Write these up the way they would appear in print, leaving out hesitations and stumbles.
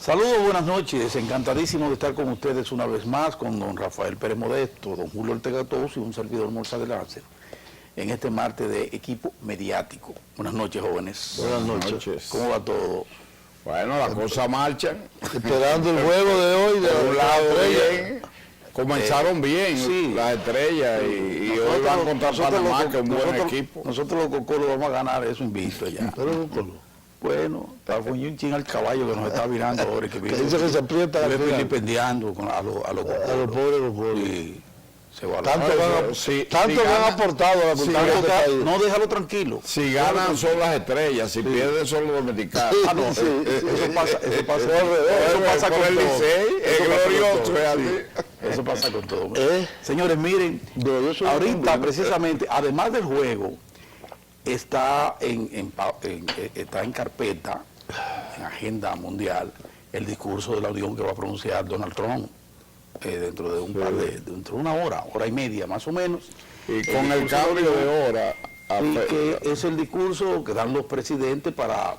Saludos, buenas noches. Encantadísimo de estar con ustedes una vez más, con don Rafael Pérez Modesto, don Julio Ortega Toos y un servidor Morza de Lance, en este martes de equipo mediático. Buenas noches, jóvenes. Buenas noches. ¿Cómo va todo? Bueno, las cosas marchan. Esperando el juego de hoy de la bien. Comenzaron bien sí. Las estrellas y hoy van contra Panamá, que es un buen equipo. Nosotros los cocolos vamos a ganar eso invicto ya. Pero bueno, está un ching al caballo que nos está virando ahora. Que dice que se aprieta la vilipendiando a los pobres cocolos. Sí. Tanto que han aportado a la cultura de este país. No, déjalo tranquilo. Si ganan son las estrellas, si pierden son los dominicanos. Eso pasa con el Licey, es glorioso. Eso pasa con todo. Señores, miren, ahorita precisamente, además del juego, está en carpeta, en agenda mundial, el discurso de la Unión que va a pronunciar Donald Trump. Dentro de dentro de una hora y media más o menos. Y con el cambio de hora. Y que es el discurso que dan los presidentes para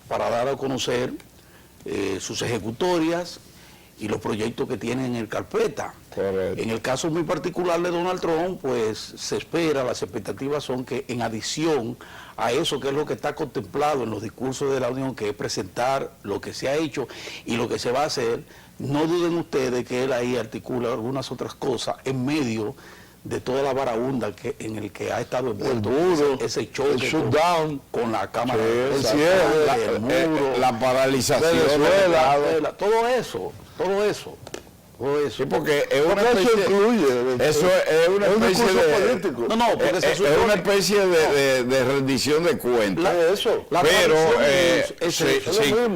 dar a conocer sus ejecutorias y los proyectos que tienen en el carpeta. Correcto. En el caso muy particular de Donald Trump, pues se espera, las expectativas son que en adición a eso, que es lo que está contemplado en los discursos de la Unión, que es presentar lo que se ha hecho y lo que se va a hacer, no duden ustedes que él ahí articula algunas otras cosas en medio de toda la varaunda en el que ha estado envuelto ese choque el shutdown con la Cámara, el cierre, el muro, la paralización, Venezuela, todo eso. Sí, porque es una especie, eso es una especie de político. Es una especie de rendición de cuentas. Pero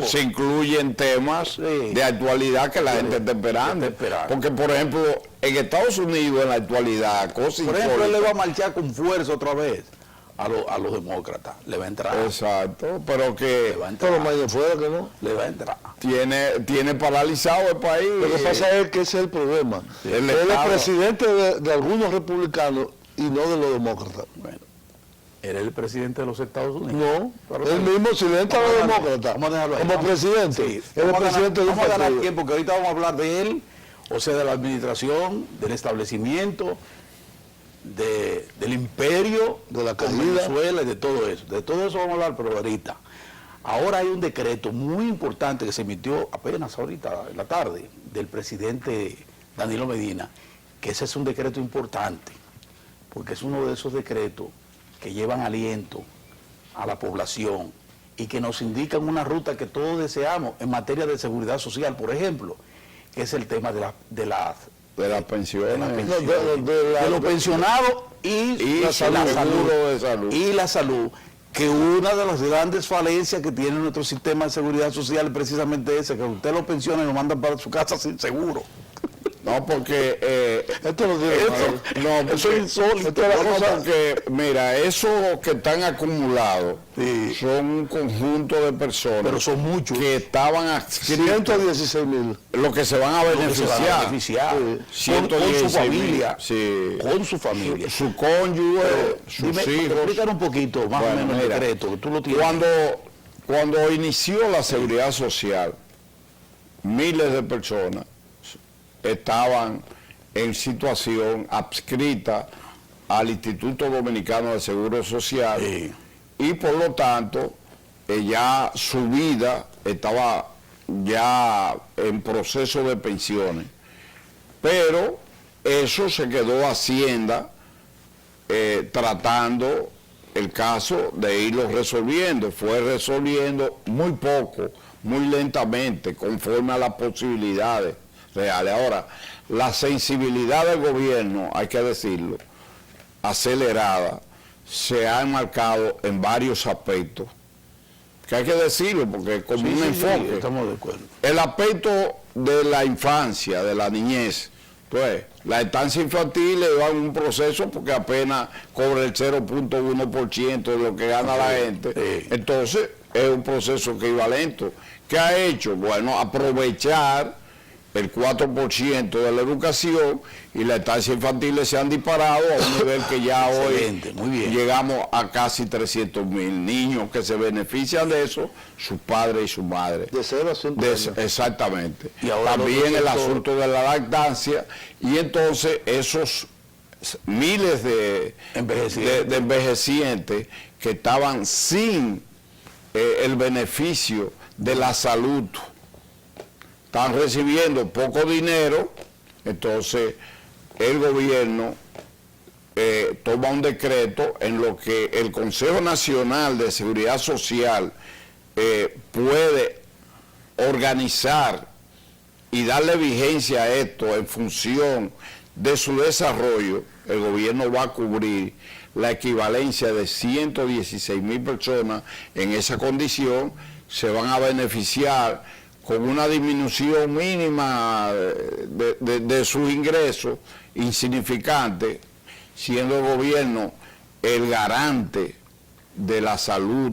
se incluyen temas de actualidad que la gente está esperando. Porque, por ejemplo, en Estados Unidos, en la actualidad, por ejemplo, él le va a marchar con fuerza otra vez a los demócratas, le va a entrar. Exacto, pero que le va a entrar. Tiene paralizado el país. Lo que pasa es que ese es el problema. Él es presidente de algunos republicanos y no de los demócratas. Bueno, ¿era el presidente de los Estados Unidos? No, él mismo, si le entra a los demócratas como presidente, sí, él es presidente de un partido. Vamos a ganar partido. tiempo, porque ahorita vamos a hablar de él, o sea, de la administración, del establecimiento, del imperio, de la con Venezuela y de todo eso. De todo eso vamos a hablar, pero ahorita. Ahora hay un decreto muy importante que se emitió apenas ahorita en la tarde del presidente Danilo Medina, que ese es un decreto importante, porque es uno de esos decretos que llevan aliento a la población y que nos indican una ruta que todos deseamos en materia de seguridad social, por ejemplo, que es el tema de las pensiones, de los pensionados y la salud, que una de las grandes falencias que tiene nuestro sistema de seguridad social es precisamente esa, que usted lo pensiona y lo mandan para su casa sin seguro. No, porque esto no tiene eso es insólito. Porque, mira, esos que están acumulados son un conjunto de personas, pero son muchos, que estaban adscritos, 116.000, los que se van a beneficiar, con su familia, con su familia, su cónyuge, sus hijos. Explícanos un poquito más o menos el decreto, que tú lo tienes. Cuando inició la seguridad social, miles de personas estaban en situación adscrita al Instituto Dominicano de Seguro Social y por lo tanto ya su vida estaba ya en proceso de pensiones, pero eso se quedó Hacienda tratando el caso de irlo resolviendo. Fue resolviendo muy poco, muy lentamente, conforme a las posibilidades reales. Ahora, la sensibilidad del gobierno, hay que decirlo, acelerada, se ha enmarcado en varios aspectos, que hay que decirlo porque como un enfoque. Estamos de acuerdo. El aspecto de la infancia, de la niñez, pues la estancia infantil le va en un proceso porque apenas cobra el 0.1% de lo que gana la gente. Entonces, es un proceso que iba lento. ¿Qué ha hecho? Bueno, aprovechar el 4% de la educación y las estancias infantiles se han disparado a un nivel que ya hoy muy bien. llegamos a casi 300,000 niños que se benefician de eso, sus padres y su madre. De 0 a 5 años. Exactamente. Y ahora también el sector... asunto de la lactancia, y entonces esos miles de envejecientes que estaban sin el beneficio de la salud, están recibiendo poco dinero. Entonces el gobierno toma un decreto en lo que el Consejo Nacional de Seguridad Social puede organizar y darle vigencia a esto en función de su desarrollo. El gobierno va a cubrir la equivalencia de 116,000 personas en esa condición, se van a beneficiar con una disminución mínima de sus ingresos, insignificante, siendo el gobierno el garante de la salud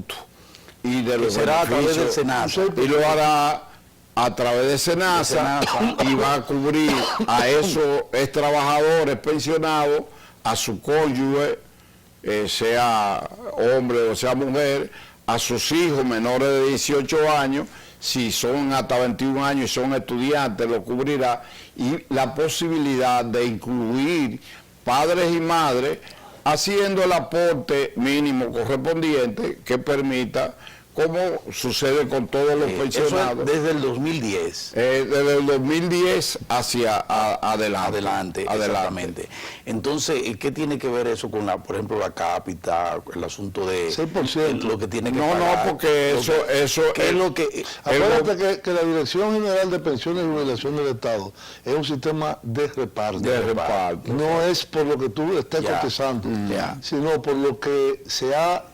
y de los será beneficios. A través del SENASA. Y lo hará a través de SENASA y va a cubrir a esos trabajadores pensionados, a su cónyuge, sea hombre o sea mujer, a sus hijos menores de 18 años, si son hasta 21 años y son estudiantes, lo cubrirá, y la posibilidad de incluir padres y madres haciendo el aporte mínimo correspondiente que permita, como sucede con todos los pensionados. Eso es desde el 2010. Desde el 2010 hacia adelante. Exactamente. Entonces, ¿qué tiene que ver eso con, por ejemplo, la cápita, el asunto de 6%? Lo que tiene que No, pagar? no, porque eso ¿Qué es lo que...? Acuérdate que la Dirección General de Pensiones y Jubilación del Estado es un sistema de reparto. No es por lo que tú estés cotizando, sino por lo que se ha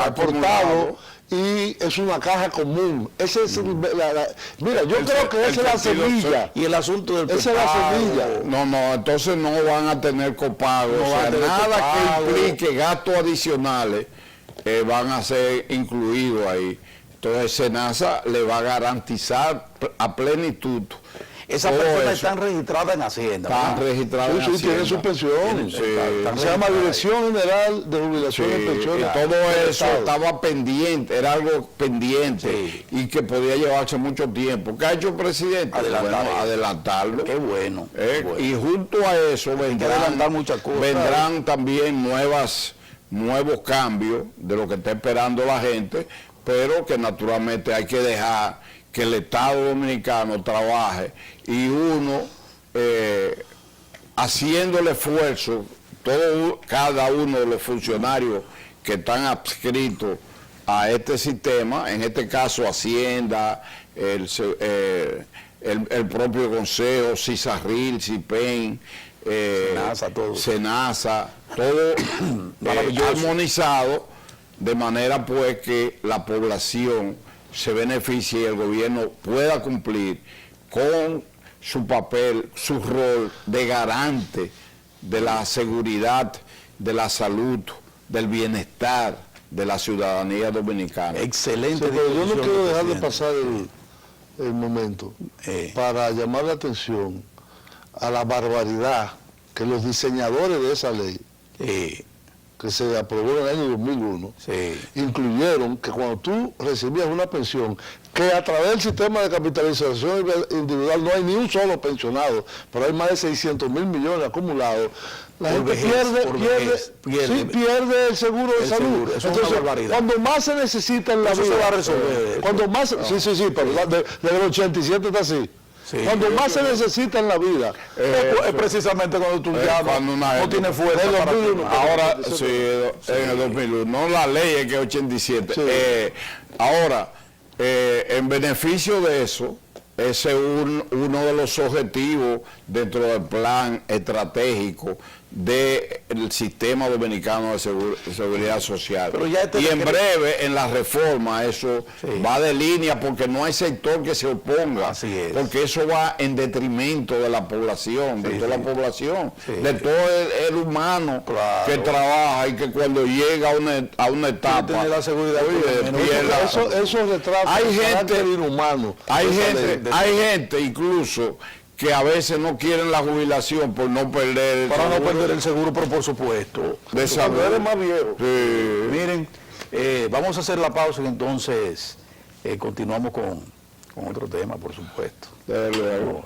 aportado, y es una caja común. Ese es mira, yo creo que esa es la semilla. Y el asunto del esa es la semilla. No, entonces no van a tener copago. No van a tener nada copago. que implique gastos adicionales van a ser incluidos ahí. Entonces SENASA le va a garantizar a plenitud. Esas personas están registradas en Hacienda. Están registradas en Hacienda. Tienen su pensión. Se llama Dirección General de Jubilación y Pensiones. Todo eso estaba pendiente, era algo pendiente y que podía llevarse mucho tiempo. ¿Qué ha hecho el presidente? Adelantarlo. Qué bueno. Y junto a eso vendrán también nuevos cambios de lo que está esperando la gente, pero que naturalmente hay que dejar que el Estado Dominicano trabaje y uno haciendo el esfuerzo, cada uno de los funcionarios que están adscritos a este sistema, en este caso Hacienda, el propio Consejo, CISARRIL, CIPEN, SENASA, todo armonizado, de manera pues que la población se beneficie y el gobierno pueda cumplir con su papel, su rol de garante de la seguridad, de la salud, del bienestar de la ciudadanía dominicana. Excelente. Pero yo no quiero dejar de pasar el momento para llamar la atención a la barbaridad que los diseñadores de esa ley, que se aprobó en el año 2001, incluyeron que cuando tú recibías una pensión, que a través del sistema de capitalización individual no hay ni un solo pensionado, pero hay más de 600,000 millones acumulados, la gente pierde el seguro de salud. Entonces, cuando más se necesita en la vida, se va a resolver. Cuando más, pero desde el 87 está así. Cuando más se necesita en la vida, es precisamente cuando tú llamas, no tiene fuerza para ahora, en el 2001, no la ley es que es 87. Ahora, en beneficio de eso, ese es uno de los objetivos dentro del plan estratégico del sistema dominicano de seguridad social. Y en breve, en la reforma, eso va de línea, porque no hay sector que se oponga, porque eso va en detrimento de la población, de toda la población, de todo el humano que trabaja y que cuando llega a una etapa, la seguridad, eso retrata hay gente incluso que a veces no quieren la jubilación por no perder el para seguro. no perder el seguro, pero por supuesto. De saber más viejo. Sí. Miren, vamos a hacer la pausa y entonces continuamos con otro tema, por supuesto. Desde luego.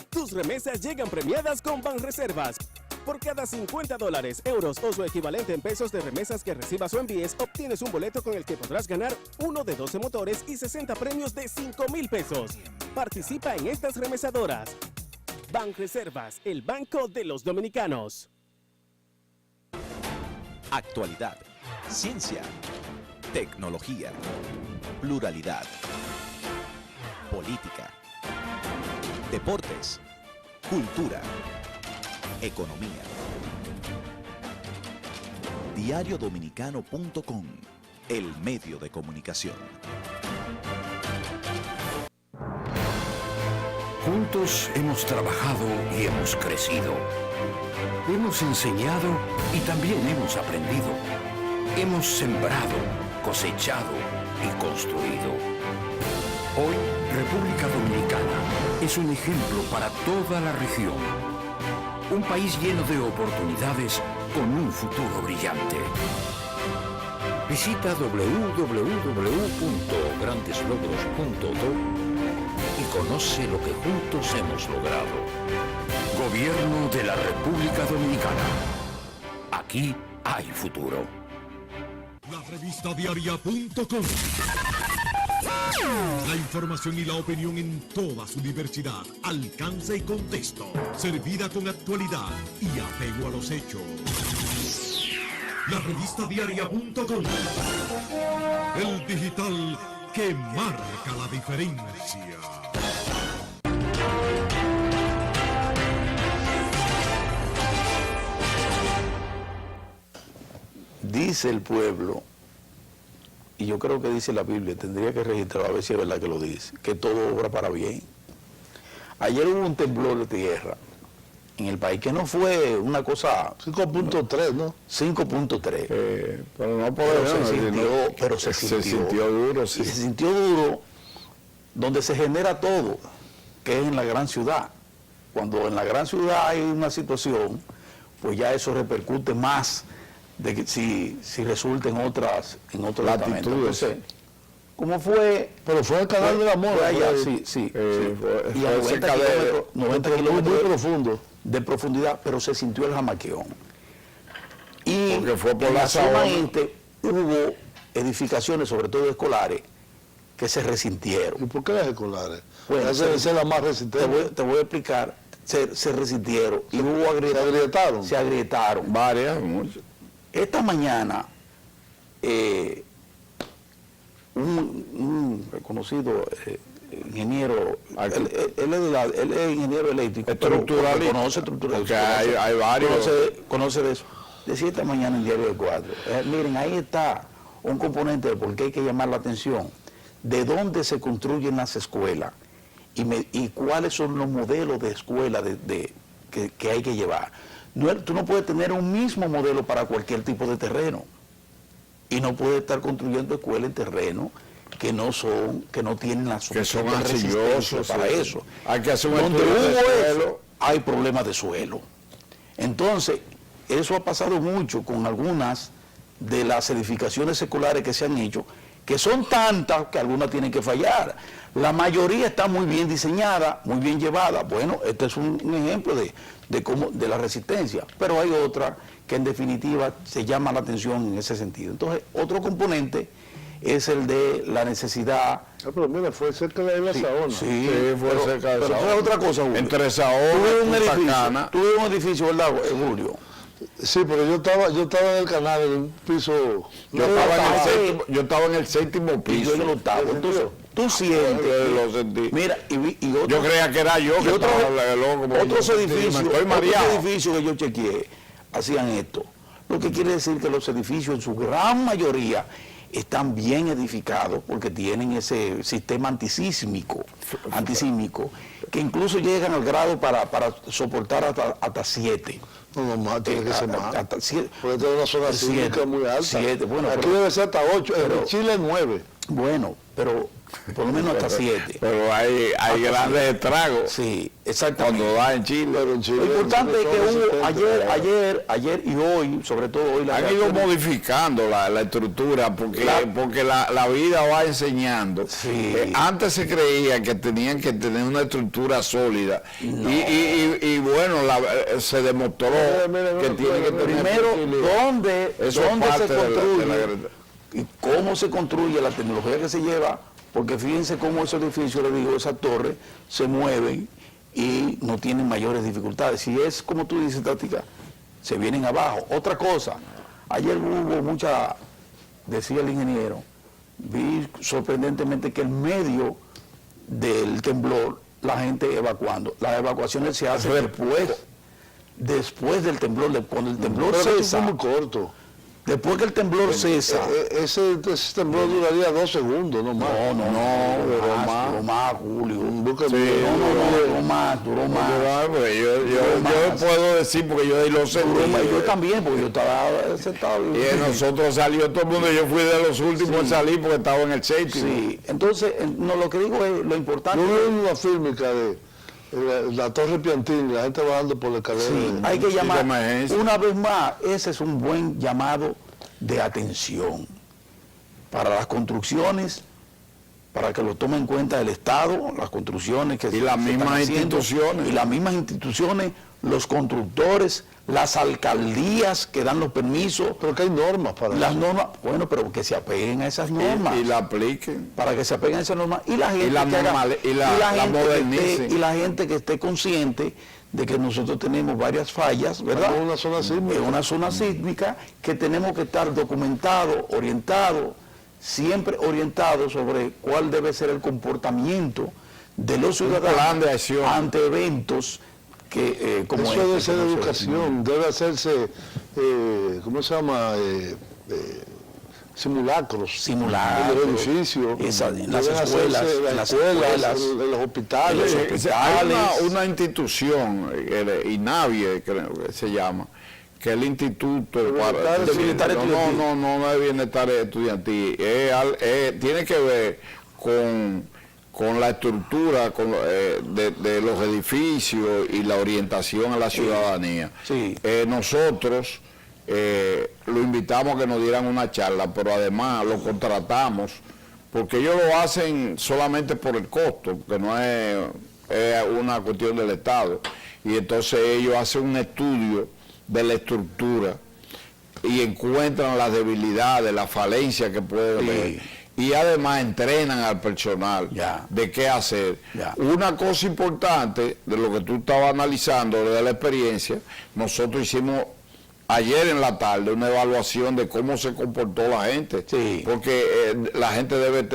Tus remesas llegan premiadas con Banreservas. Por cada $50, euros o su equivalente en pesos de remesas que recibas o envíes, obtienes un boleto con el que podrás ganar uno de 12 motores y 60 premios de 5,000 pesos. Participa en estas remesadoras. Banreservas, el banco de los dominicanos. Actualidad, ciencia, tecnología, pluralidad, política, deportes, cultura, economía. Diariodominicano.com, el medio de comunicación. Juntos hemos trabajado y hemos crecido. Hemos enseñado y también hemos aprendido. Hemos sembrado, cosechado y construido. Hoy, República Dominicana es un ejemplo para toda la región. Un país lleno de oportunidades con un futuro brillante. Visita www.grandeslogros.do y conoce lo que juntos hemos logrado. Gobierno de la República Dominicana. Aquí hay futuro. La revista diaria.com. La información y la opinión en toda su diversidad, alcance y contexto, servida con actualidad y apego a los hechos. La revista diaria.com. El digital que marca la diferencia. Dice el pueblo, y yo creo que dice la Biblia, tendría que registrarlo a ver si es verdad que lo dice, que todo obra para bien. Ayer hubo un temblor de tierra en el país, que no fue una cosa... 5.3, ¿no? 5.3. Pero no podemos. Pero se sintió duro, sí. Y se sintió duro donde se genera todo, que es en la gran ciudad. Cuando en la gran ciudad hay una situación, pues ya eso repercute más de que si resulta en otras latitudes. Entonces, ¿cómo fue? Pero fue el canal del amor. Fue allá, sí. Y a 90 kilómetros muy profundo de profundidad, pero se sintió el jamaqueón. Y porque fue por en la zona zona hubo edificaciones, sobre todo escolares, que se resintieron. ¿Y por qué las escolares? Bueno, esa debe ser la más resistente. Te voy a explicar. Se resintieron y hubo se agrietaron. varias, muchas. Esta mañana, un reconocido ingeniero, él es ingeniero eléctrico, estructuralista, conoce estructuralista. Porque hay varios. Conoce de eso. Decía esta mañana en Diario del Cuadro, miren, ahí está un componente de por qué hay que llamar la atención, de dónde se construyen las escuelas y cuáles son los modelos de escuela que hay que llevar. Tú no puedes tener un mismo modelo para cualquier tipo de terreno y no puedes estar construyendo escuelas en terreno que no tienen la suficiente resistencia para eso. Hay que hacer un donde estudio de hubo suelo. hay problemas de suelo. Entonces, eso ha pasado mucho con algunas de las edificaciones seculares que se han hecho, que son tantas que algunas tienen que fallar. La mayoría está muy bien diseñada, muy bien llevada. Bueno, este es un ejemplo de la resistencia, pero hay otra que en definitiva se llama la atención en ese sentido. Entonces, otro componente es el de la necesidad... pero mira, fue cerca de la Saona. Sí, fue cerca de pero Saona. es otra cosa, Julio. Entre Saona y Punta Cana. Tuve un edificio, ¿verdad, Julio? Sí, pero yo estaba en el canal, en un piso... Yo estaba en el séptimo Y piso. yo en el octavo. Entonces, tú sientes... Lo sentí. Mira, y otro, Yo creía que era yo que estaba loco. otros edificios que yo chequeé hacían esto. Lo que quiere decir que los edificios en su gran mayoría están bien edificados porque tienen ese sistema antisísmico, que incluso llegan al grado para soportar hasta 7. No, más, tiene que ser más. Hasta 7. Puede tener una zona sísmica muy alta. 7, bueno, aquí pero, debe ser hasta 8, en Chile 9. Bueno, pero por lo menos hasta 7. Pero hay grandes estragos. Sí, exactamente. Cuando va en Chile. Pero en Chile Lo importante es que hubo ayer y hoy, sobre todo hoy, han ido modificando la estructura porque la vida va enseñando. Sí. Antes se creía que tenían que tener una estructura sólida y bueno, se demostró que tiene que tener. Primero, ¿dónde se construye? Y cómo se construye, la tecnología que se lleva, porque fíjense cómo esos edificios, les digo, esas torres, se mueven y no tienen mayores dificultades. Si es como tú dices, Tática, se vienen abajo. Otra cosa, ayer hubo mucha, decía el ingeniero, vi sorprendentemente que en medio del temblor, la gente evacuando. Las evacuaciones se hacen después del temblor, cuando el temblor cesa. Fue muy corto. Después que el temblor cesa. Ese temblor duraría 2 segundos, no más. Duró más, Julio. Duró más. Yo puedo decir porque yo lo sé. Yo también, porque yo estaba sentado. Y nosotros salió todo el mundo, yo fui de los últimos en salir porque estaba en el séptimo. Sí, entonces, lo que digo es lo importante. Yo vi una fílmica de la Torre Piantín, la gente bajando por la escalera. Sí, hay que llamar, una vez más, ese es un buen llamado de atención para las construcciones, para que lo tome en cuenta el Estado, las construcciones que y las mismas instituciones. Y las mismas instituciones, los constructores, las alcaldías que dan los permisos. Pero que hay normas para las eso. Normas, bueno, pero que se apeguen a esas normas. Y la apliquen. Para que se apeguen a esas normas. Y la gente modernicen. Y la gente que esté consciente de que nosotros tenemos varias fallas, ¿verdad? En una zona sísmica. En una zona sísmica que tenemos que estar documentados, orientados, siempre orientados sobre cuál debe ser el comportamiento de los ciudadanos ante eventos que como eso debe ser educación, debe hacerse, ¿cómo se llama? Simulacros en los edificios, en las escuelas, en los hospitales. Hay una institución, INAVIE creo que se llama, que es el Instituto de Bienestar Estudiantil. No es Bienestar Estudiantil, tiene que ver con la estructura de los edificios y la orientación a la ciudadanía. Sí. Nosotros lo invitamos a que nos dieran una charla, pero además lo contratamos, porque ellos lo hacen solamente por el costo, que no es una cuestión del Estado, y entonces ellos hacen un estudio de la estructura y encuentran las debilidades, las falencias que puede haber, y además entrenan al personal de qué hacer. Una cosa importante de lo que tú estabas analizando, de la experiencia, nosotros hicimos ayer en la tarde una evaluación de cómo se comportó la gente, porque la gente debe,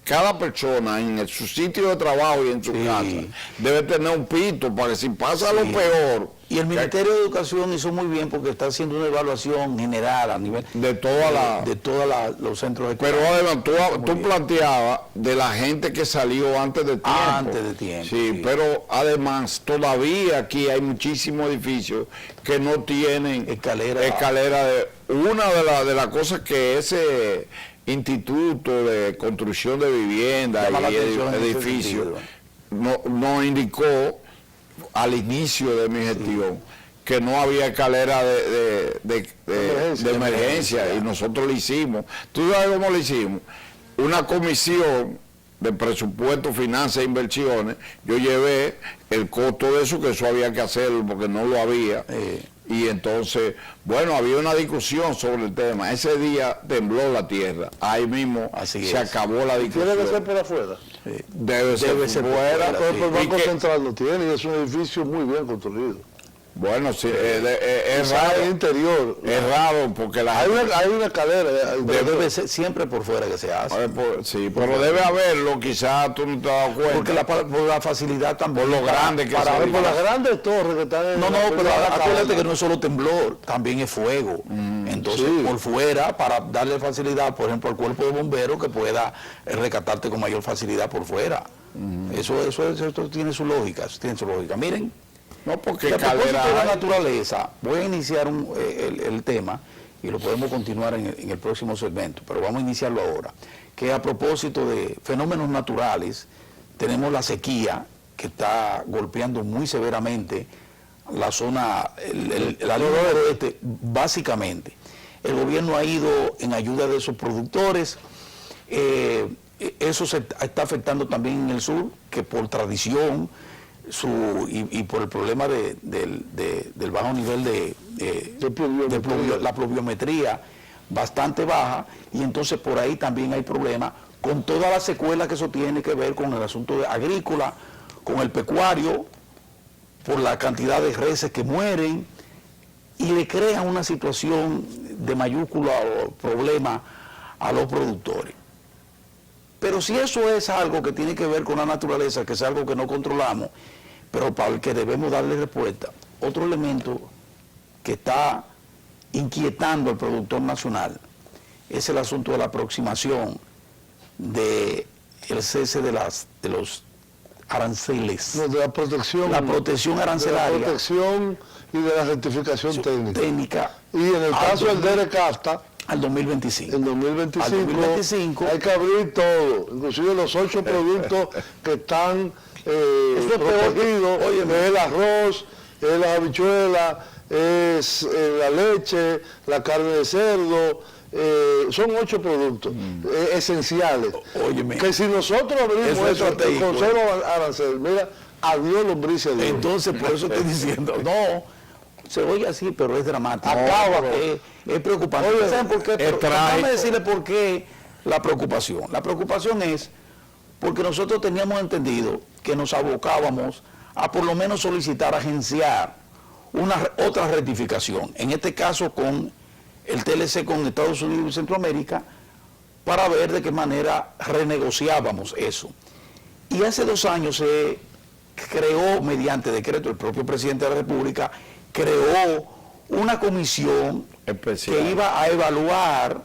cada persona en su sitio de trabajo y en su casa debe tener un pito para que si pasa lo peor. Y el Ministerio de Educación hizo muy bien porque está haciendo una evaluación general a nivel de todos los centros escolares. Pero además tú planteabas de la gente que salió antes de tiempo. Antes de tiempo. Sí, pero además todavía aquí hay muchísimos edificios que no tienen escalera. Una de las cosas que ese Instituto de Construcción de Viviendas y Edificios nos indicó al inicio de mi gestión que no había escalera de emergencia y nosotros lo hicimos. ¿Tú sabes cómo lo hicimos? Una comisión de presupuesto, finanzas e inversiones, yo llevé el costo de eso, que eso había que hacerlo porque no lo había. Y entonces, bueno, había una discusión sobre el tema. Ese día tembló la tierra. Ahí mismo se acabó la discusión. ¿Tiene que ser por afuera? Debe ser por fuera. Pero el Banco Central lo tiene y es un edificio muy bien construido. Bueno, sí, es raro. Interior. Es raro porque hay una cadera. Debe ser siempre por fuera que se hace. Sí, pero debe haberlo, quizás tú no te has dado cuenta. Porque por la facilidad también. Por lo grande que por las grandes torres que están en No, pero acuérdate que no es solo temblor, también es fuego. Entonces, sí, por fuera, para darle facilidad, por ejemplo, al cuerpo de bomberos que pueda rescatarte con mayor facilidad por fuera. Eso tiene su lógica, Miren, No, porque a propósito de la naturaleza, voy a iniciar el tema y lo podemos continuar en el próximo segmento, pero vamos a iniciarlo ahora, que a propósito de fenómenos naturales, tenemos la sequía que está golpeando muy severamente la zona, la línea del oeste, básicamente. El gobierno ha ido en ayuda de esos productores, eso se está afectando también en el sur, que por tradición, y por el problema del bajo nivel de la pluviometría bastante baja, y entonces por ahí también hay problemas con todas las secuelas que eso tiene que ver con el asunto agrícola, con el pecuario, por la cantidad de reses que mueren, y le crea una situación de mayúsculo problema a los productores. Pero si eso es algo que tiene que ver con la naturaleza, que es algo que no controlamos, pero para el que debemos darle respuesta, otro elemento que está inquietando al productor nacional es el asunto de la aproximación del cese de los aranceles. No, de la protección. La protección arancelaria. De la protección y de la rectificación técnica. Y en el caso del DERECAFTA, al 2025. El 2025 hay que abrir todo, inclusive los 8 productos que están protegidos, es el arroz, es la habichuela, es la leche, la carne de cerdo, son 8 productos esenciales. Óyeme, que si nosotros abrimos eso con 0 arancel, mira, adiós lombriz. Entonces, por eso estoy diciendo, no, se oye así, pero es dramático. Es preocupante. Oye, ¿saben por qué? Déjame decirle por qué la preocupación. La preocupación es porque nosotros teníamos entendido que nos abocábamos a por lo menos solicitar, agenciar otra rectificación, en este caso con el TLC con Estados Unidos y Centroamérica, para ver de qué manera renegociábamos eso. Y hace 2 años se creó, mediante decreto, el propio presidente de la República creó una comisión especial que iba a evaluar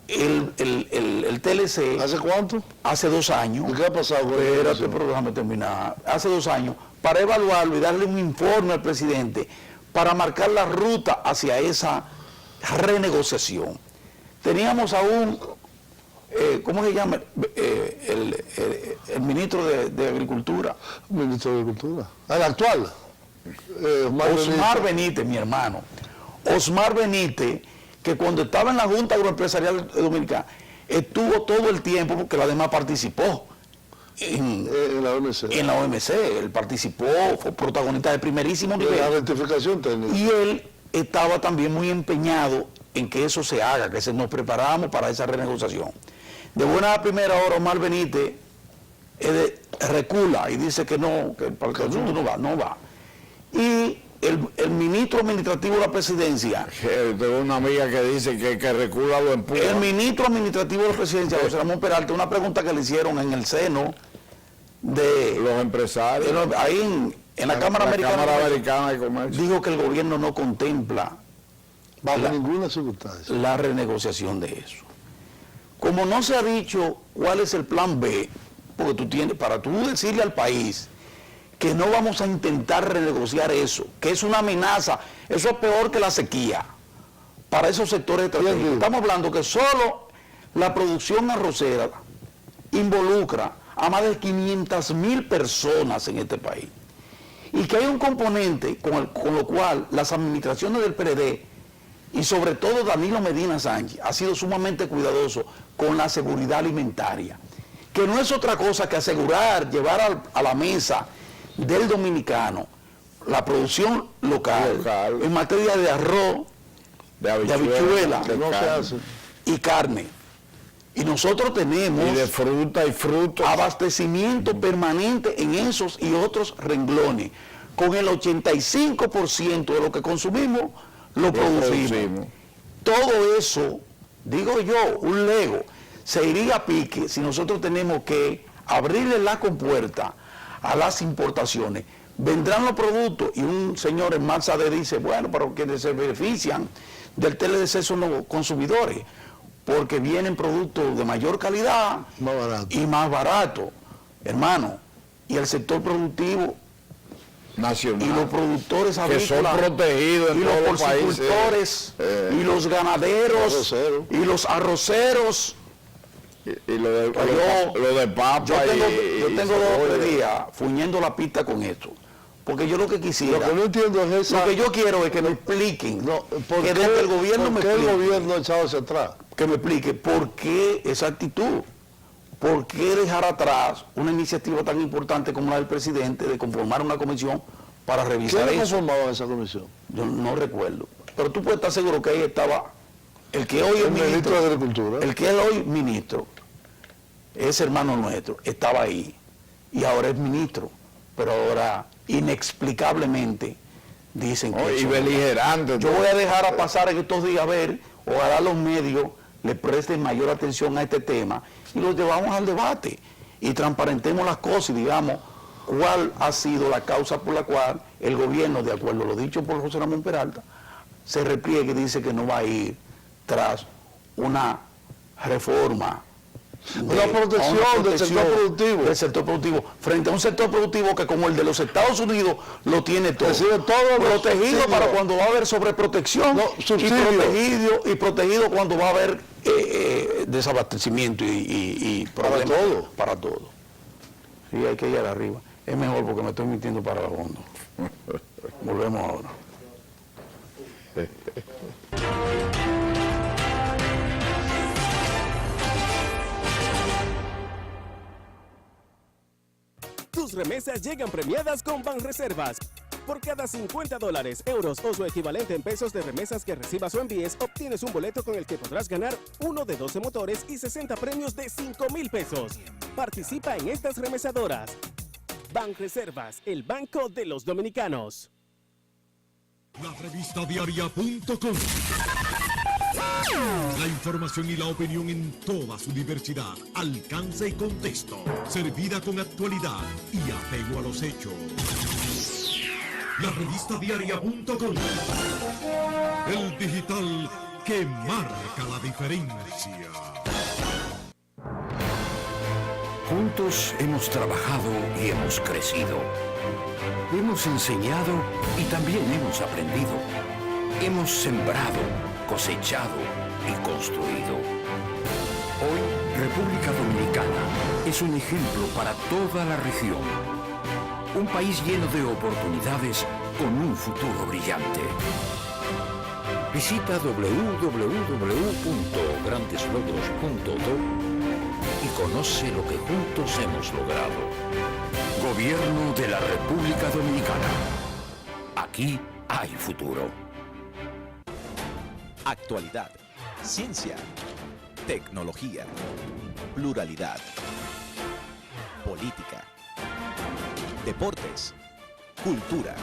el TLC. ¿Hace cuánto? Hace 2 años. ¿Y qué ha pasado? Espérate, pero déjame terminar. Hace 2 años, para evaluarlo y darle un informe al presidente para marcar la ruta hacia esa renegociación. Teníamos aún, ¿cómo se llama? El ministro de Agricultura. Ministro de Agricultura. El actual. Osmar Benítez, mi hermano. Osmar Benítez, que cuando estaba en la Junta Agroempresarial Dominicana, estuvo todo el tiempo, porque además participó en la OMC. Él participó, fue protagonista de primerísimo nivel. La rectificación técnica. Y él estaba también muy empeñado en que eso se haga, que nos preparamos para esa renegociación. De buena a primera hora, Omar Benítez recula y dice que no, que para el asunto no va. Y el ministro administrativo de la presidencia... Tengo una amiga que dice que recula lo empuja. El ministro administrativo de la presidencia, José Ramón Peralta, una pregunta que le hicieron en el seno de los empresarios, ahí en la Cámara Americana de Comercio, dijo que el gobierno no contempla bajo ninguna circunstancia la renegociación de eso. Como no se ha dicho cuál es el plan B, porque para tú decirle al país que no vamos a intentar renegociar eso, que es una amenaza, eso es peor que la sequía para esos sectores estratégicos. Estamos hablando que solo la producción arrocera involucra a más de 500.000 personas en este país, y que hay un componente con lo cual las administraciones del PRD y sobre todo Danilo Medina Sánchez ha sido sumamente cuidadoso con la seguridad alimentaria, que no es otra cosa que asegurar, llevar a la mesa del dominicano la producción local. En materia de arroz, de habichuela, y carne. Y nosotros tenemos... Y de fruta y frutos. Abastecimiento permanente en esos y otros renglones, con el 85% de lo que consumimos, lo producimos. Todo eso, digo yo, un lego, se iría a pique si nosotros tenemos que abrirle la compuerta a las importaciones. Vendrán los productos y un señor en Marsade dice, bueno, pero quienes se benefician del TLC son los consumidores, porque vienen productos de mayor calidad y más barato, hermano. Y el sector productivo nacional y los productores que son protegidos en y todos los los países, porcicultores y los ganaderos y los arroceros. y lo de papa. Yo tengo 2 o 3 días fuñendo la pista con esto. Porque yo lo que quisiera, lo que no entiendo es esa... Lo que yo quiero es que me expliquen, que desde el gobierno me explique. ¿Por qué el gobierno ha echado hacia atrás? Que me explique por qué esa actitud, por qué dejar atrás una iniciativa tan importante como la del presidente de conformar una comisión para revisar eso. ¿Quién conformaba esa comisión? Yo no recuerdo, pero tú puedes estar seguro que ahí estaba el que hoy es ministro de Agricultura. El que es hoy ministro, es hermano nuestro, estaba ahí y ahora es ministro, pero ahora inexplicablemente dicen que y beligerante. Yo voy a dejar a pasar en estos días a ver, ojalá los medios le presten mayor atención a este tema y lo llevamos al debate y transparentemos las cosas y digamos cuál ha sido la causa por la cual el gobierno, de acuerdo a lo dicho por José Ramón Peralta, se repliegue y dice que no va a ir tras una reforma, una protección del sector productivo. Frente a un sector productivo que como el de los Estados Unidos lo tiene todo. Protegido para cuando va a haber sobreprotección y protegido cuando va a haber desabastecimiento y problemas. Para todo. Sí, hay que ir arriba. Es mejor porque me estoy mintiendo para el fondo. Volvemos ahora. Tus remesas llegan premiadas con Banreservas. Por cada $50, euros o su equivalente en pesos de remesas que recibas o envíes, obtienes un boleto con el que podrás ganar uno de 12 motores y 60 premios de 5,000 pesos. Participa en estas remesadoras. Banreservas, el banco de los dominicanos. La revista diaria.com. La información y la opinión en toda su diversidad, alcance y contexto, servida con actualidad y apego a los hechos. La revista diaria.com. El digital que marca la diferencia. Juntos hemos trabajado y hemos crecido. Hemos enseñado y también hemos aprendido. Hemos sembrado, cosechado y construido. Hoy, República Dominicana es un ejemplo para toda la región. Un país lleno de oportunidades con un futuro brillante. Visita www.grandeslogros.do y conoce lo que juntos hemos logrado. Gobierno de la República Dominicana. Aquí hay futuro. Actualidad, ciencia, tecnología, pluralidad, política, deportes, cultura,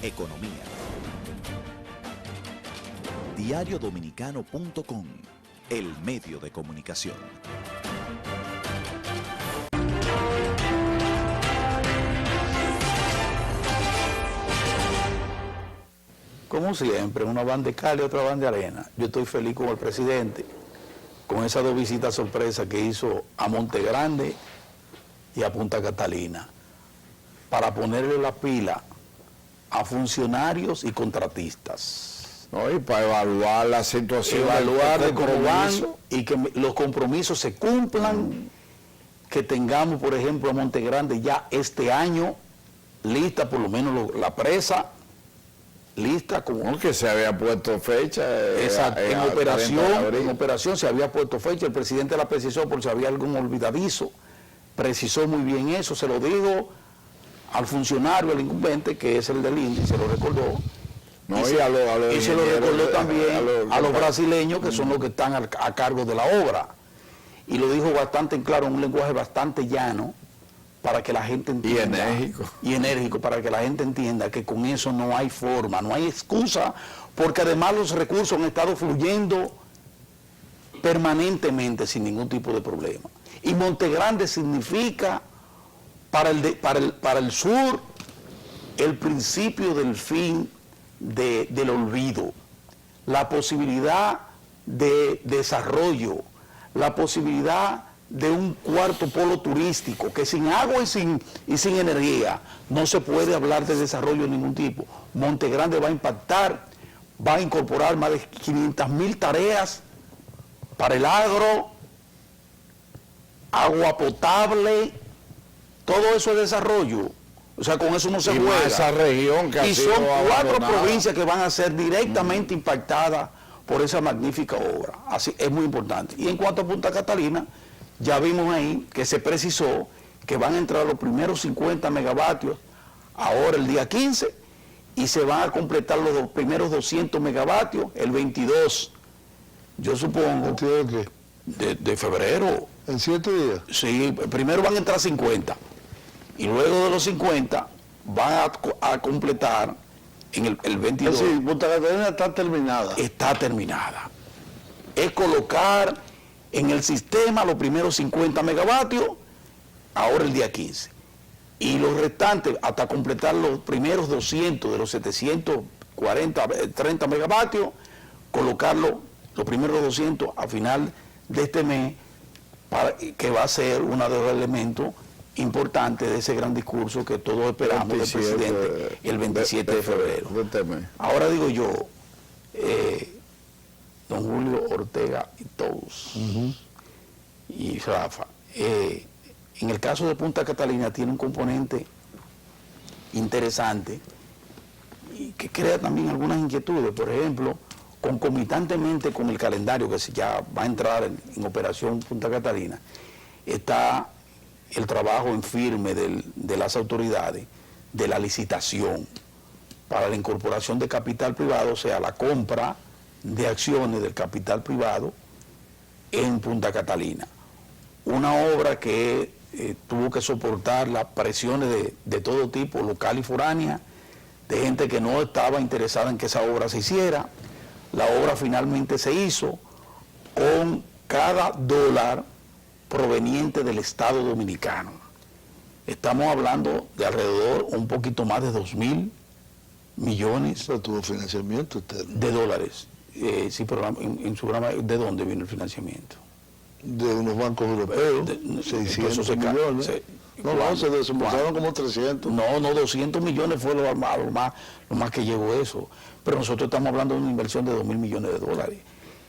economía. Diariodominicano.com, el medio de comunicación. Como siempre, una van de cal y otra van de arena. Yo estoy feliz con el presidente, con esas 2 visitas sorpresas que hizo a Monte Grande y a Punta Catalina, para ponerle la pila a funcionarios y contratistas. ¿No? Y para evaluar la situación, evaluar de cómo van y que los compromisos se cumplan, que tengamos, por ejemplo, a Monte Grande ya este año lista, por lo menos la presa, lista como que se había puesto fecha. Exacto, en operación se había puesto fecha, el presidente la precisó por si había algún olvidadizo, precisó muy bien eso, se lo dijo al funcionario, al incumbente, que es el del INDI, se lo recordó. No, y se lo recordó también a los brasileños, que son los que están a cargo de la obra. Y lo dijo bastante en claro, en un lenguaje bastante llano, para que la gente entienda. Y enérgico, para que la gente entienda que con eso no hay forma, no hay excusa, porque además los recursos han estado fluyendo permanentemente sin ningún tipo de problema. Y Montegrande significa para el sur el principio del fin del olvido, la posibilidad de desarrollo, la posibilidad de un cuarto polo turístico, que sin agua y sin energía no se puede hablar de desarrollo de ningún tipo. Montegrande va a impactar, va a incorporar más de 500.000 tareas para el agro, agua potable, todo eso es desarrollo. O sea, con eso no se juega. Esa región que y son 4 provincias que van a ser directamente impactadas por esa magnífica obra. Así es muy importante. Y en cuanto a Punta Catalina, ya vimos ahí que se precisó que van a entrar los primeros 50 megavatios ahora el día 15 y se van a completar los primeros 200 megavatios el 22. Yo supongo de febrero. ¿En 7 días? Sí, primero van a entrar 50 y luego de los 50 van a completar en el 22. Es decir, Punta Catalina está terminada. Está terminada. Es colocar en el sistema los primeros 50 megavatios ahora el día 15. Y los restantes, hasta completar los primeros 200 de los 30 megavatios, colocarlo los primeros 200 a final de este mes, que va a ser uno de los elementos importantes de ese gran discurso que todos esperamos del presidente el 27 de febrero. Ahora digo yo, don Julio Ortega y todos, y Rafa, en el caso de Punta Catalina tiene un componente interesante y que crea también algunas inquietudes. Por ejemplo, concomitantemente con el calendario que ya va a entrar en operación Punta Catalina, está el trabajo en firme de las autoridades de la licitación para la incorporación de capital privado, o sea, la compra de acciones del capital privado en Punta Catalina. Una obra que tuvo que soportar las presiones de todo tipo, local y foránea, de gente que no estaba interesada en que esa obra se hiciera. La obra finalmente se hizo con cada dólar proveniente del Estado Dominicano. Estamos hablando de alrededor, un poquito más de 2.000 millones. Pero tuvo financiamiento de dólares. Sí, pero en su gran, ¿de dónde viene el financiamiento? De unos bancos europeos, 600 millones. Se desembolsaron como 300. No, 200 millones fue lo más que llegó eso. Pero nosotros estamos hablando de una inversión de 2.000 millones de dólares.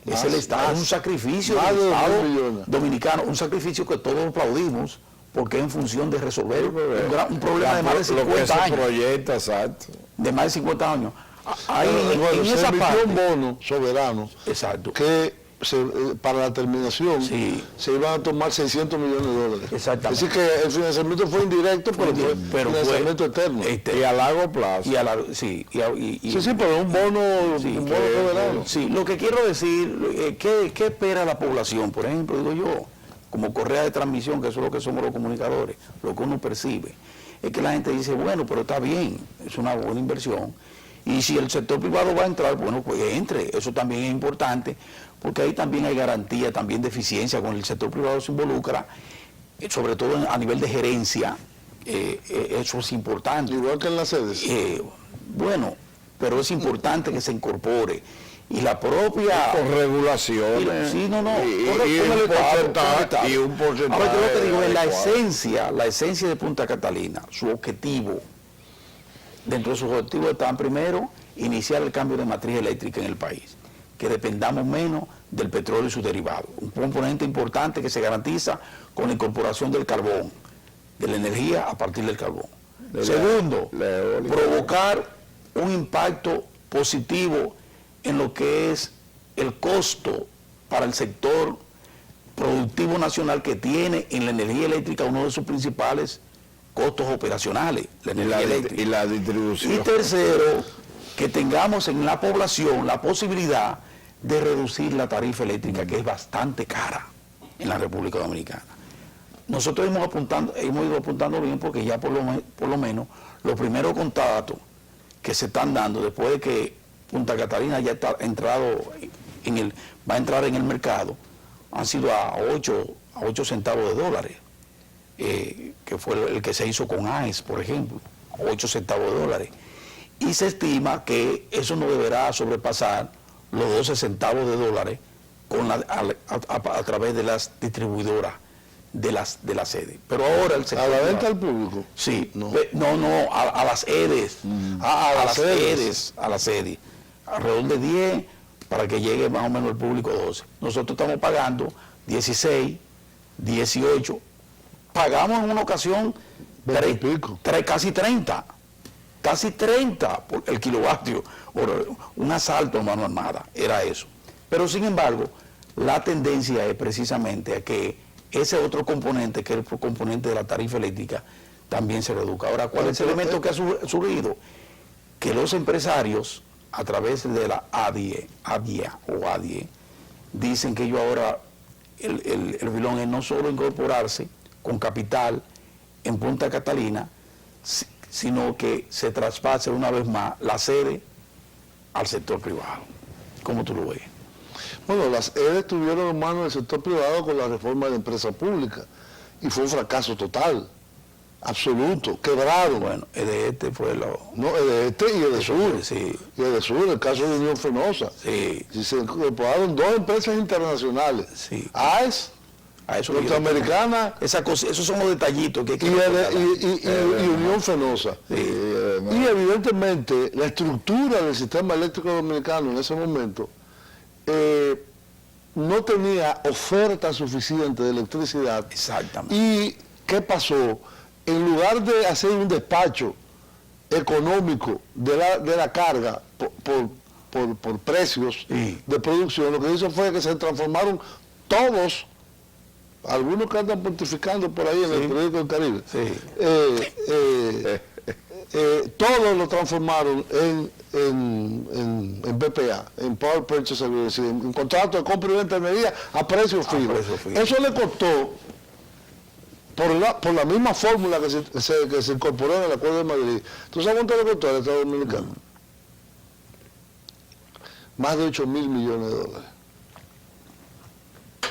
Es el Estado, es un sacrificio del Estado dominicano, un sacrificio que todos aplaudimos, porque es en función de resolver un problema de más de 50 años. Proyecto, exacto. De más de 50 años. En esa parte, un bono soberano, exacto, que para la terminación se iban a tomar 600 millones de dólares. Exactamente. Así que el financiamiento fue indirecto, pero fue financiamiento eterno. Y a largo plazo. Sí, pero un bono soberano. Sí, lo que quiero decir, ¿qué espera la población? Por ejemplo, digo yo, como correa de transmisión, que eso es lo que somos los comunicadores, lo que uno percibe, es que la gente dice, bueno, pero está bien, es una buena inversión. Y si el sector privado va a entrar, bueno, pues entre. Eso también es importante, porque ahí también hay garantía, también de eficiencia. Con el sector privado se involucra, sobre todo a nivel de gerencia, eso es importante. Igual que en las sedes. Bueno, pero es importante que se incorpore. Y la propia... Con regulaciones. Y un porcentaje. Ahora yo lo que digo es la esencia de Punta Catalina, su objetivo. Dentro de sus objetivos están, primero, iniciar el cambio de matriz eléctrica en el país, que dependamos menos del petróleo y sus derivados. Un componente importante que se garantiza con la incorporación del carbón, de la energía a partir del carbón. Segundo, provocar un impacto positivo en lo que es el costo para el sector productivo nacional, que tiene en la energía eléctrica uno de sus principales costos operacionales, la energía eléctrica. Y la distribución. Y tercero, que tengamos en la población la posibilidad de reducir la tarifa eléctrica, que es bastante cara en la República Dominicana. nosotros hemos ido apuntando bien porque ya por lo menos los primeros contactos que se están dando después de que Punta Catalina ya está va a entrar en el mercado, han sido a 8 centavos de dólares, que fue el que se hizo con AES, por ejemplo, 8 centavos de dólares. Y se estima que eso no deberá sobrepasar los 12 centavos de dólares a través de las distribuidoras de la sede. Pero ahora el sector... ¿A la venta al público? Sí, no, a las EDES, a las EDES, alrededor de 10 para que llegue más o menos el público 12. Nosotros estamos pagando 16, 18, pagamos en una ocasión casi 30 por el kilovatio, un asalto a mano armada, era eso. Pero sin embargo, la tendencia es precisamente a que ese otro componente, que es el componente de la tarifa eléctrica, también se reduzca. Ahora, ¿cuál es el elemento que ha surgido? Que los empresarios, a través de la ADIE, dicen que ellos ahora, el filón es no solo incorporarse con capital en Punta Catalina, sino que se traspase una vez más la sede al sector privado. ¿Cómo tú lo ves? Bueno, las EDES estuvieron en manos del sector privado con la reforma de la empresa pública y fue un fracaso total, absoluto, quebraron. Bueno, EDESTE fue No, EDESTE y EDESUR. Sí. Y EDESUR, el caso de Unión Fenosa. Sí. Y se incorporaron 2 empresas internacionales. Sí. AES, norteamericana. Esos son los detallitos que hay que y Unión Fenosa. Sí. Y evidentemente la estructura del sistema eléctrico dominicano en ese momento no tenía oferta suficiente de electricidad. Exactamente. ¿Y qué pasó? En lugar de hacer un despacho económico de la carga por precios de producción, lo que hizo fue que se transformaron todos, algunos que andan pontificando por ahí en el periódico del Caribe, todos lo transformaron en BPA, en Power Purchase Agreement, en contrato de compra y venta de energía a precio fijo. Eso le costó, por la misma fórmula que se incorporó en el Acuerdo de Madrid. ¿Tú sabes cuánto le costó al Estado Dominicano? Más de 8.000 millones de dólares.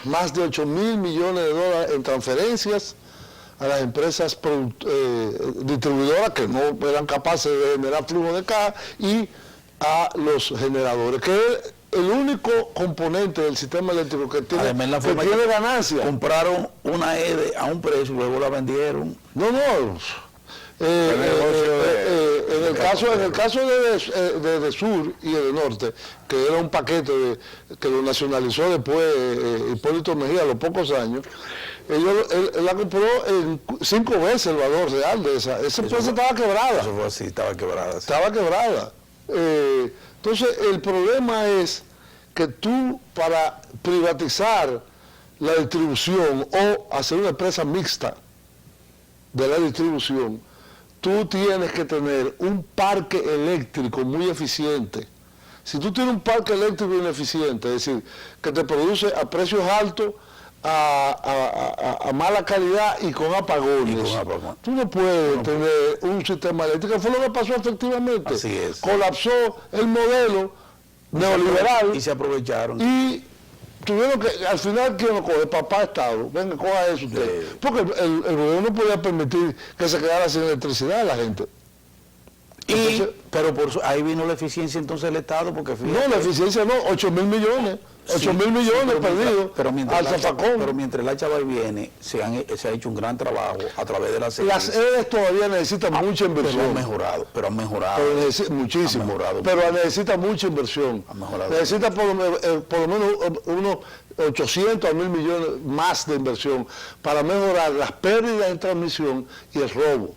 Más de 8.000 millones de dólares en transferencias a las empresas distribuidoras que no eran capaces de generar flujo de caja y a los generadores, que es el único componente del sistema eléctrico que tiene ganancia. Compraron una EDE a un precio y luego la vendieron. En el caso de Sur y de Norte, que era un paquete que lo nacionalizó después Hipólito Mejía a los pocos años, él la compró en 5 veces el valor real de esa. Esa empresa estaba quebrada. Eso fue así, estaba quebrada. Estaba quebrada. Entonces, el problema es que tú, para privatizar la distribución o hacer una empresa mixta de la distribución, tú tienes que tener un parque eléctrico muy eficiente. Si tú tienes un parque eléctrico ineficiente, es decir, que te produce a precios altos, a mala calidad y con apagones, tú no puedes tener un sistema eléctrico. Fue lo que pasó efectivamente. Así es. Colapsó el modelo neoliberal y se aprovecharon. Y tuvieron que, al final, ¿quién lo coge? Papá Estado, venga, coja eso usted. Sí. Porque el gobierno no podía permitir que se quedara sin electricidad la gente. Entonces, pero ahí vino la eficiencia entonces del Estado, porque fíjate, no, la eficiencia no, 8.000 millones. 8.000 millones perdidos al zafacón. Pero mientras la chava viene, se ha hecho un gran trabajo a través de las EDES. Las EDES todavía necesitan mucha inversión. Pero han mejorado. Muchísimo. Pero necesita mucha inversión. Necesita por lo menos unos 800 a 1.000 millones más de inversión para mejorar las pérdidas en transmisión y el robo.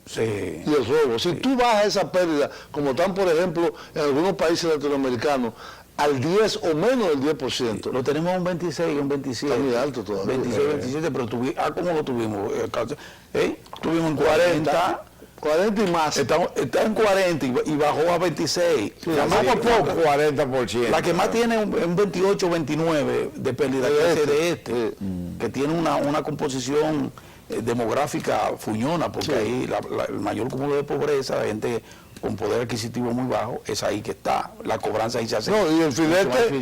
Sí. Y el robo. Si tú bajas esa pérdida, como están por ejemplo en algunos países latinoamericanos, al 10 o menos del 10%. Lo tenemos un 26, un 27. Está muy alto todavía. 26, 27, pero ¿cómo lo tuvimos? Tuvimos un 40. 40 y más. Está en 40 y bajó a 26. Sí, poco, 40%. La que más tiene un 28, 29 de pérdida, que es de que tiene una composición demográfica fuñona, porque ahí el mayor cúmulo de pobreza, de gente con poder adquisitivo muy bajo, es ahí que está. La cobranza ahí se hace. No, y el filete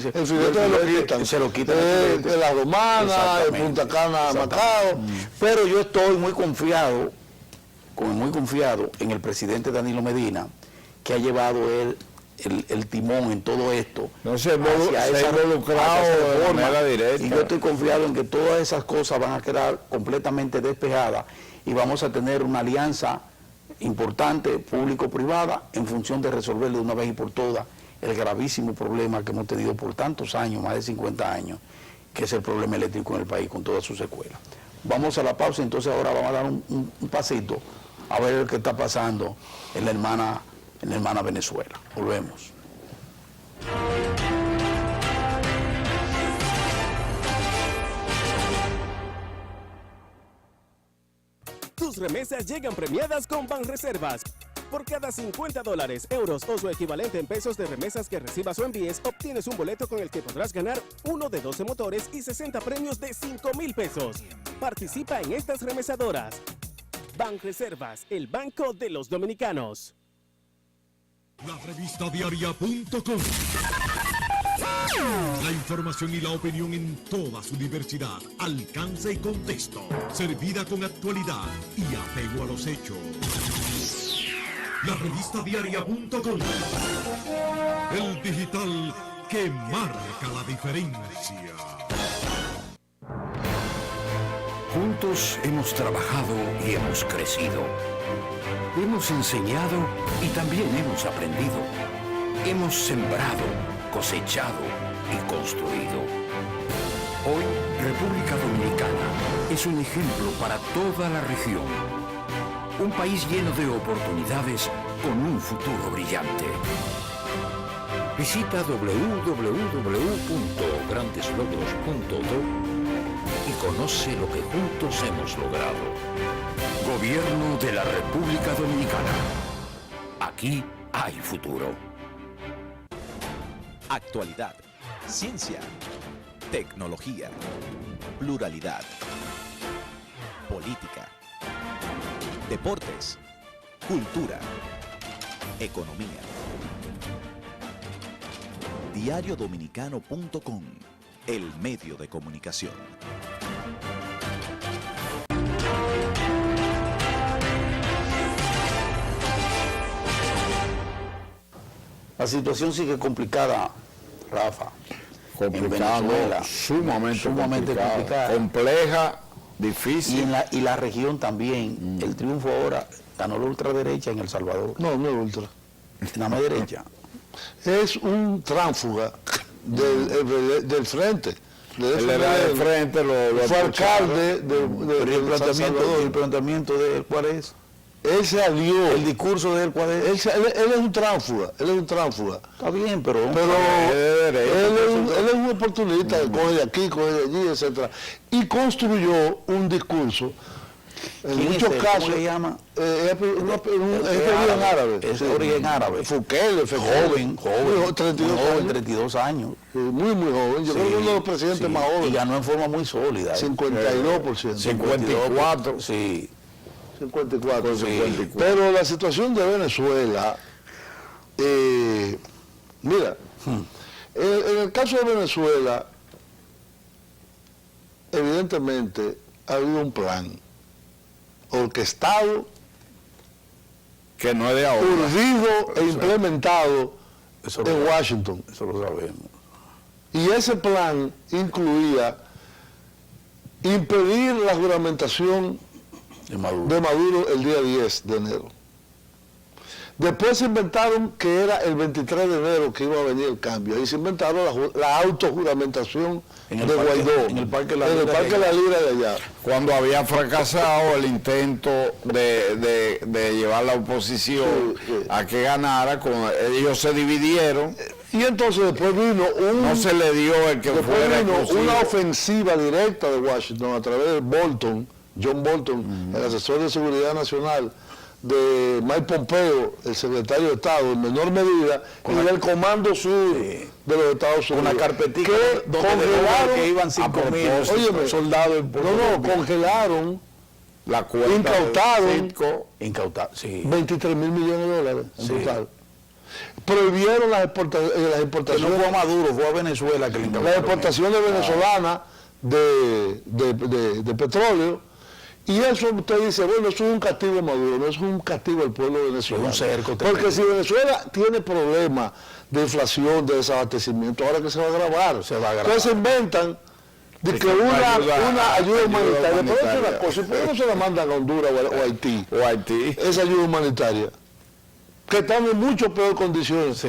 se lo quitan. De la Romana, de Punta Cana, Macao. Pero yo estoy muy confiado en el presidente Danilo Medina, que ha llevado el timón en todo esto. No se ha involucrado de manera directa. Y yo estoy confiado en que todas esas cosas van a quedar completamente despejadas y vamos a tener una alianza importante, público-privada, en función de resolver de una vez y por todas el gravísimo problema que hemos tenido por tantos años, más de 50 años, que es el problema eléctrico en el país con todas sus secuelas. Vamos a la pausa, entonces ahora vamos a dar un pasito a ver qué está pasando en la hermana Venezuela. Volvemos. Tus remesas llegan premiadas con Banreservas. Por cada $50, euros o su equivalente en pesos de remesas que recibas o envíes, obtienes un boleto con el que podrás ganar uno de 12 motores y 60 premios de 5,000 pesos. Participa en estas remesadoras. Banreservas, el banco de los dominicanos. La revista diaria.com. La información y la opinión en toda su diversidad, alcance y contexto, servida con actualidad y apego a los hechos. La revista diaria.com. El digital que marca la diferencia. Juntos hemos trabajado y hemos crecido. Hemos enseñado y también hemos aprendido. Hemos sembrado, cosechado y construido. Hoy, República Dominicana es un ejemplo para toda la región. Un país lleno de oportunidades con un futuro brillante. Visita www.grandeslogros.do y conoce lo que juntos hemos logrado. Gobierno de la República Dominicana. Aquí hay futuro. Actualidad, ciencia, tecnología, pluralidad, política, deportes, cultura, economía. Diariodominicano.com, el medio de comunicación. La situación sigue complicada, Rafa. Complicada, sumamente complicada. Compleja, difícil. Y la región también. El triunfo ahora ganó la ultraderecha en El Salvador. No, no es ultra. Nada más derecha. Es un tránsfuga del frente. Él era del frente, fue alcalde el planteamiento de él, ¿cuál es? Él se alió. El discurso de él, ¿cuál es? Él es un tránsfuga, Está bien, pero él es un oportunista, coge de aquí, coge de allí, etcétera. Y construyó un discurso, en muchos casos, ¿cómo le llama? Es de origen árabe. Es de origen árabe. Fukele, joven, 32 años. Muy joven. Yo creo que uno de los presidentes más jóvenes. Y ganó en forma muy sólida. 52%. 54%. Sí. 54. Pero la situación de Venezuela, mira, en el caso de Venezuela, evidentemente ha habido un plan orquestado, que no es de ahora, urdido e implementado en Washington. Eso lo sabemos. Y ese plan incluía impedir la juramentación de Maduro el día 10 de enero. Después se inventaron que era el 23 de enero que iba a venir el cambio. Ahí se inventaron la autojuramentación de Guaidó en el Parque La Lira de allá. Cuando había fracasado el intento de llevar la oposición a que ganara, ellos se dividieron. Y entonces después vino no se le dio el que fuera una ofensiva directa de Washington a través de John Bolton, el asesor de seguridad nacional de Mike Pompeo, el secretario de Estado, en menor medida, y del Comando Sur de los Estados Unidos. Una carpetita que congelaron, que iban 5.000 soldados en Puerto Rico. Congelaron, la cuenta incautaron, sí. 23.000 millones de dólares en total. Prohibieron las exportaciones. No fue a Maduro, fue a Venezuela que le incautaron. Las exportaciones venezolanas de petróleo. Y eso usted dice, bueno, eso es un castigo a Maduro, no es un castigo al pueblo venezolano. Es un cerco porque si Venezuela tiene problemas de inflación, de desabastecimiento, ahora que se va a agravar. Entonces se inventan de que una ayuda humanitaria. Pero es una cosa, ¿por qué no se la mandan a Honduras o Haití? Esa ayuda humanitaria. Que están en mucho peor condiciones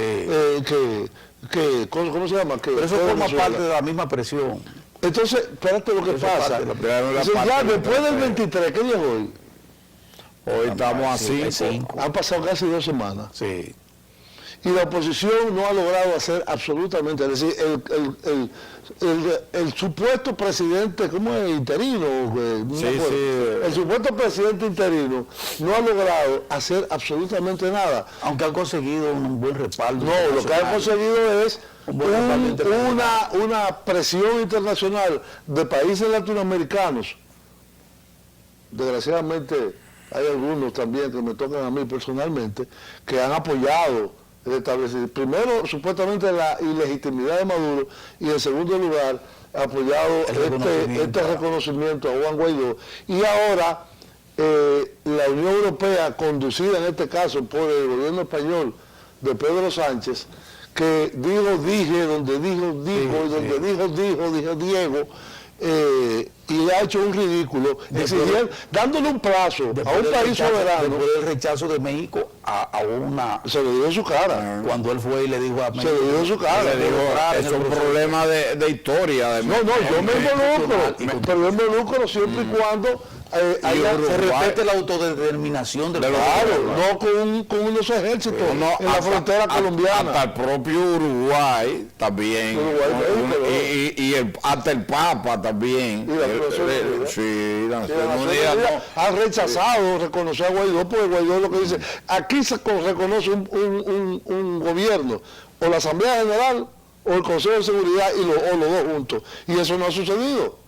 ¿cómo se llama? Pero eso forma parte de la misma presión. Entonces, espérate lo que pasa. Ya después del 23, ¿qué día es hoy? Hoy estamos a 5. Han pasado casi 2 semanas. Sí. Y la oposición no ha logrado hacer absolutamente, es decir, el supuesto presidente, ¿cómo es? Interino, el supuesto presidente interino no ha logrado hacer absolutamente nada. Aunque ha conseguido un buen respaldo. No, lo que ha conseguido es una presión internacional de países latinoamericanos. Desgraciadamente hay algunos también que me tocan a mí personalmente, que han apoyado el establecer, primero supuestamente la ilegitimidad de Maduro, y en segundo lugar apoyado este reconocimiento a Juan Guaidó, y ahora la Unión Europea, conducida en este caso por el gobierno español de Pedro Sánchez, que dije, donde dijo Diego, y ha hecho un ridículo, dándole un plazo a un país soberano. Después del rechazo de México a una... Se le dio en su cara. Cuando él fue y le dijo a México... Se le dio en su cara. Es un problema de historia. Yo me involucro, pero yo me involucro siempre y cuando se respete la autodeterminación del no con unos ejércitos en la frontera colombiana. Hasta el propio Uruguay también. Hasta el Papa también. Han rechazado reconocer a Guaidó, porque Guaidó lo que dice, aquí se reconoce un gobierno, o la Asamblea General o el Consejo de Seguridad, o los dos juntos, y eso no ha sucedido.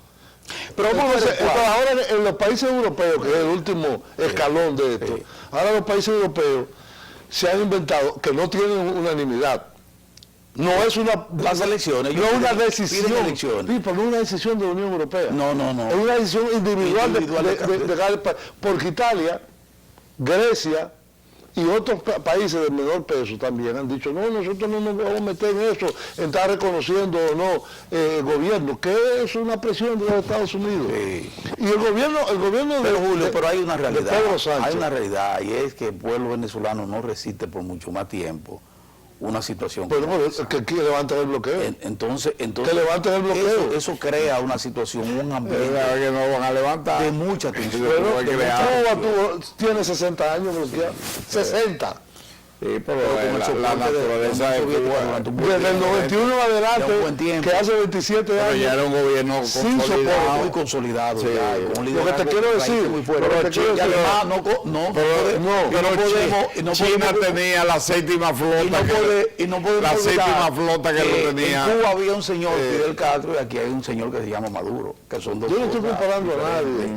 Pero ahora en los países europeos, que es el último escalón de esto, ahora los países europeos se han inventado, que no tienen unanimidad. No es las elecciones, no es una decisión, pero no es una decisión de la Unión Europea. No. Es una decisión individual de cada país. Porque Italia, Grecia y otros países de menor peso también han dicho, no, nosotros no nos vamos a meter en eso, en estar reconociendo o no el gobierno, que es una presión de los Estados Unidos. Y el gobierno de Julio, pero hay una realidad, Pedro Sánchez, hay una realidad, y es que el pueblo venezolano no resiste por mucho más tiempo una situación que levanten el bloqueo. Entonces que levanten el bloqueo. Eso crea una situación, un ambiente que no van a levantar de mucha tensión. Cuba tiene 60 años, 60. Sí, pero la naturaleza de Cuba, desde el 91 en adelante, que hace 27 años, ya era un gobierno muy consolidado. Lo que te quiero decir, China tenía la séptima flota, la séptima flota que no tenía. En Cuba había un señor, Fidel Castro, y aquí hay un señor que se llama Maduro, que son dos. Yo no estoy comparando a nadie.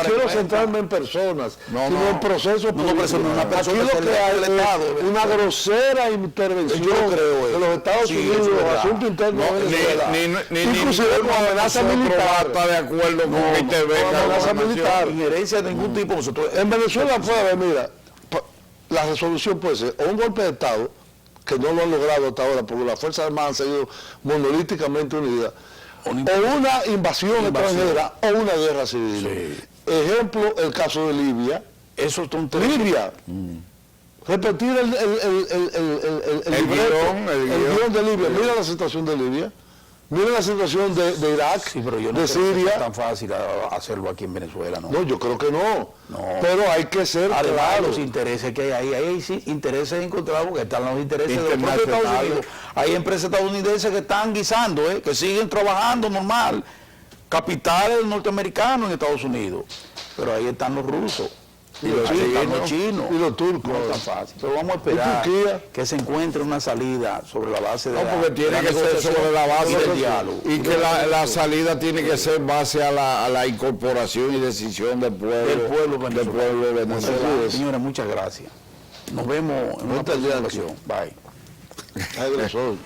Quiero centrarme en personas, sino en procesos políticos. Aquí lo que hay es una grosera intervención de los Estados Unidos en los asuntos internos de Venezuela. Inclusive con amenaza militar. Está de acuerdo con amenaza militar. Injerencia de ningún tipo. En Venezuela puede haber, mira, la resolución puede ser o un golpe de Estado, que no lo han logrado hasta ahora, porque las Fuerzas Armadas han seguido monolíticamente unidas, o una invasión extranjera, o una guerra civil. Ejemplo, el caso de Libia. Eso es un Libia. Repetir el guión de Libia. Mira la situación de Libia. Mira la situación de Irak, pero yo no de Siria. Es tan fácil hacerlo aquí en Venezuela, ¿no? No, yo creo que no. Pero hay que ser claro. Los intereses que hay ahí, sí, intereses encontrados, porque están los intereses de los propios Estados Unidos. Hay empresas estadounidenses que están guisando, que siguen trabajando normal. Capitales norteamericanos en Estados Unidos. Pero ahí están los rusos. Y los Ahí están los chinos, chinos. y los turcos. No es tan fácil. Pero vamos a esperar Turquía? que se encuentre una salida sobre la base de No, porque tiene que ser sobre la base del diálogo. Y que la salida tiene que ser base a la incorporación y decisión del pueblo venezolano. Señores, muchas gracias. Nos vemos en una próxima ocasión. Bye. Agresor.